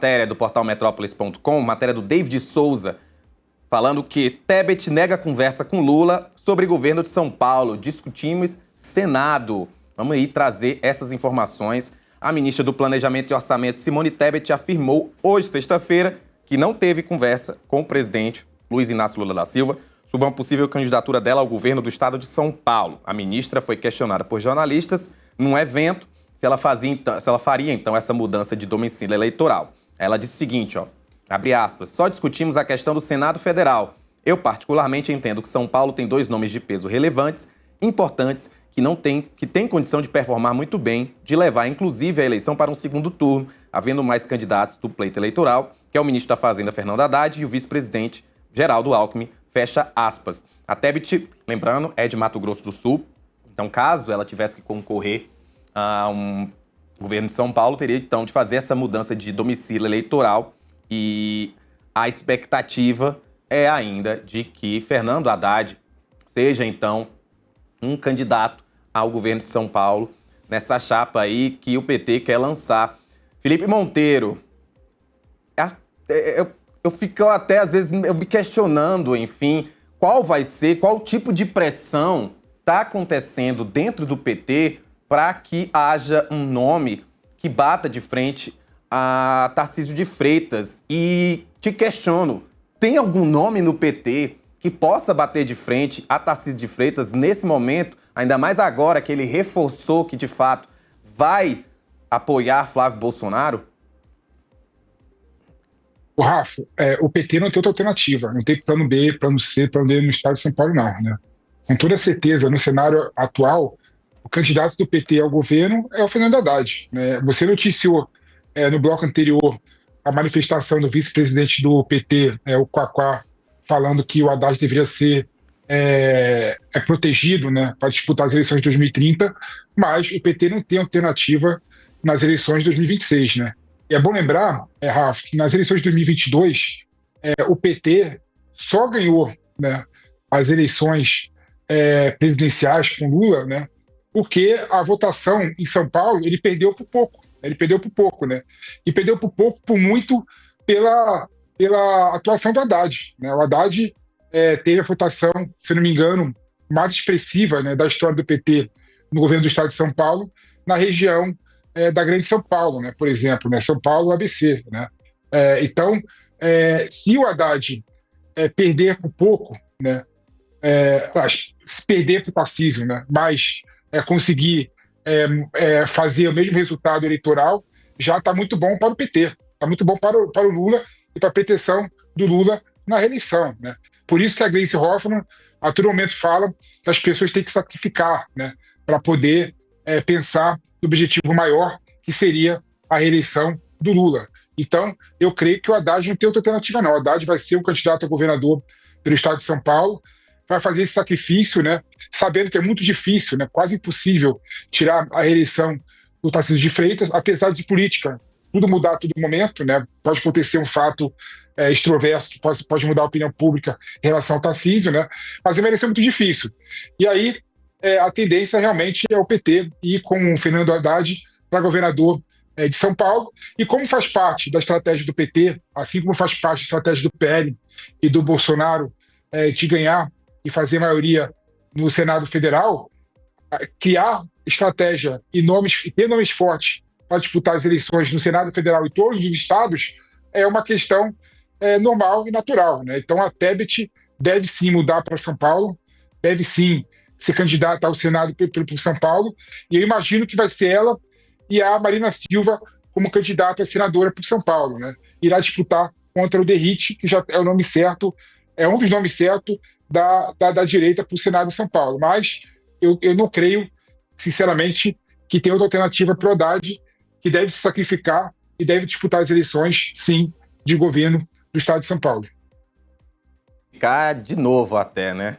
Matéria do portal Metrópolis.com, matéria do David Souza, falando que Tebet nega conversa com Lula sobre governo de São Paulo. Discutimos Senado. Vamos aí trazer essas informações. A ministra do Planejamento e Orçamento, Simone Tebet, afirmou hoje, sexta-feira, que não teve conversa com o presidente Luiz Inácio Lula da Silva sobre uma possível candidatura dela ao governo do estado de São Paulo. A ministra foi questionada por jornalistas num evento se ela faria então essa mudança de domicílio eleitoral. Ela disse o seguinte, abre aspas, só discutimos a questão do Senado Federal. Eu particularmente entendo que São Paulo tem 2 nomes de peso relevantes, importantes, que têm condição de performar muito bem, de levar inclusive a eleição para um segundo turno, havendo mais candidatos do pleito eleitoral, que é o ministro da Fazenda, Fernando Haddad, e o vice-presidente, Geraldo Alckmin, fecha aspas. A Tebet, lembrando, é de Mato Grosso do Sul, então caso ela tivesse que concorrer a um governo de São Paulo, teria então de fazer essa mudança de domicílio eleitoral, e a expectativa é ainda de que Fernando Haddad seja então um candidato ao governo de São Paulo, nessa chapa aí que o PT quer lançar. Felipe Monteiro, eu fico até às vezes me questionando, enfim, qual tipo de pressão está acontecendo dentro do PT para que haja um nome que bata de frente a Tarcísio de Freitas. E te questiono, tem algum nome no PT que possa bater de frente a Tarcísio de Freitas nesse momento, ainda mais agora que ele reforçou que, de fato, vai apoiar Flávio Bolsonaro? O Rafa, o PT não tem outra alternativa, não tem plano B, plano C, plano D no estado de São Paulo, não, né? Com toda certeza, no cenário atual, o candidato do PT ao governo é o Fernando Haddad, né? Você noticiou no bloco anterior a manifestação do vice-presidente do PT, o Quaquá, falando que o Haddad deveria ser protegido, né, para disputar as eleições de 2030, mas o PT não tem alternativa nas eleições de 2026, né? E é bom lembrar, Rafa, que nas eleições de 2022, o PT só ganhou, né, as eleições presidenciais com Lula, né, porque a votação em São Paulo ele perdeu por pouco. Ele perdeu por pouco, né? E perdeu por pouco, por muito, pela atuação do Haddad, né? O Haddad teve a votação, se não me engano, mais expressiva, né, da história do PT no governo do estado de São Paulo, na região da Grande São Paulo, né? Por exemplo, né? São Paulo, ABC, né? Então, se o Haddad perder por pouco, né? Se perder para o Tarcísio, né? Mas conseguir fazer o mesmo resultado eleitoral, já está muito bom para o PT, está muito bom para o Lula e para a pretensão do Lula na reeleição, né? Por isso que a Gleisi Hoffmann a todo momento fala que as pessoas têm que sacrificar, né, para poder pensar no objetivo maior, que seria a reeleição do Lula. Então, eu creio que o Haddad não tem outra alternativa, não. O Haddad vai ser o candidato a governador pelo estado de São Paulo, vai fazer esse sacrifício, né, sabendo que é muito difícil, né, quase impossível tirar a reeleição do Tarcísio de Freitas, apesar de política tudo mudar a todo momento, né? Pode acontecer um fato extroverso que pode mudar a opinião pública em relação ao Tarcísio, né? Mas é uma eleição muito difícil. E aí a tendência realmente é o PT ir com o Fernando Haddad para governador de São Paulo. E como faz parte da estratégia do PT, assim como faz parte da estratégia do PL e do Bolsonaro de ganhar e fazer maioria no Senado Federal, criar estratégia e ter nomes fortes para disputar as eleições no Senado Federal e todos os estados é uma questão normal e natural, né? Então a Tebet deve sim mudar para São Paulo, deve sim ser candidata ao Senado por São Paulo, e eu imagino que vai ser ela e a Marina Silva como candidata a senadora por São Paulo, né? Irá disputar contra o Derrite, que já é o nome certo, é um dos nomes certos da direita para o Senado de São Paulo. Mas eu não creio, sinceramente, que tem outra alternativa para o Haddad, que deve se sacrificar e deve disputar as eleições, sim, de governo do estado de São Paulo. Ficar de novo até, né?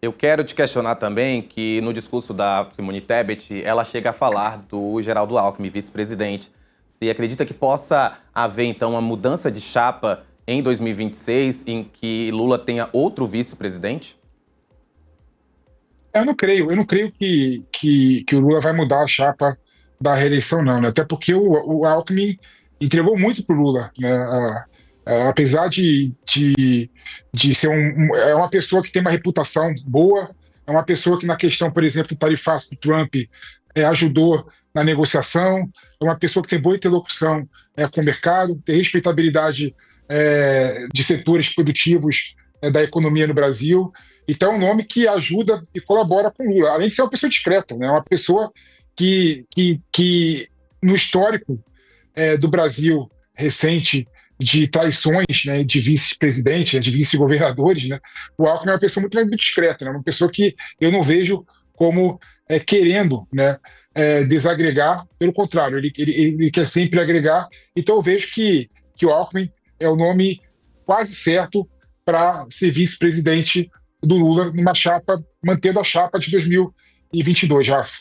Eu quero te questionar também que no discurso da Simone Tebet, ela chega a falar do Geraldo Alckmin, vice-presidente. Se acredita que possa haver, então, uma mudança de chapa em 2026, em que Lula tenha outro vice-presidente? Eu não creio que o Lula vai mudar a chapa da reeleição, não, né? Até porque o Alckmin entregou muito para o Lula, né? Apesar de ser é uma pessoa que tem uma reputação boa, é uma pessoa que na questão, por exemplo, do tarifaço do Trump ajudou na negociação, é uma pessoa que tem boa interlocução com o mercado, tem respeitabilidade de setores produtivos da economia no Brasil. Então é um nome que ajuda e colabora com o Lula, além de ser uma pessoa discreta, né? Uma pessoa que no histórico do Brasil recente de traições, né, de vice-presidente, de vice-governadores, né, o Alckmin é uma pessoa muito discreta, né, uma pessoa que eu não vejo como querendo, né, desagregar, pelo contrário, ele quer sempre agregar. Então eu vejo que o Alckmin é o nome quase certo para ser vice-presidente do Lula numa chapa, mantendo a chapa de 2022, Rafa.